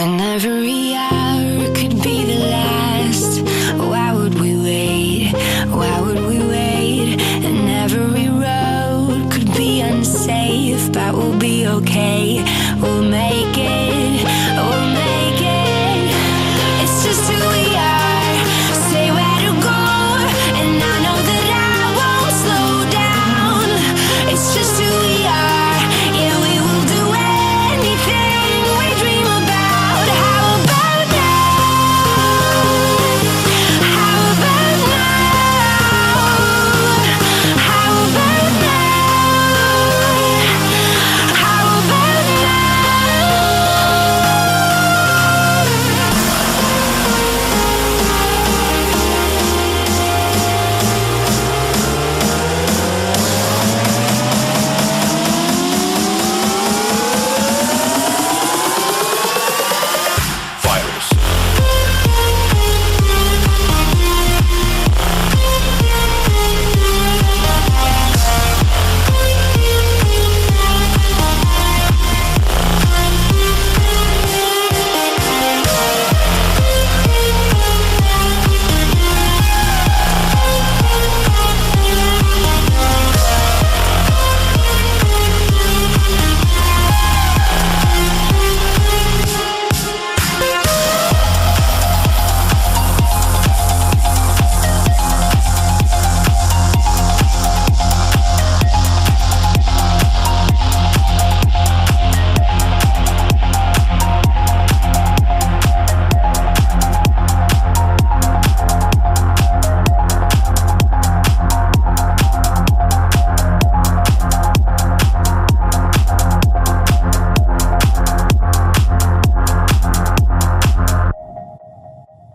When every hour could be the last, why would we wait? Why would we wait? And every road could be unsafe, but we'll be okay. We'll make it. We'll make it. It's just who we are. Say where to go, and I know that I won't slow down. It's just who we are. Yeah, we will do anything we dream about. How about now? How about now? How about now? How about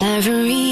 every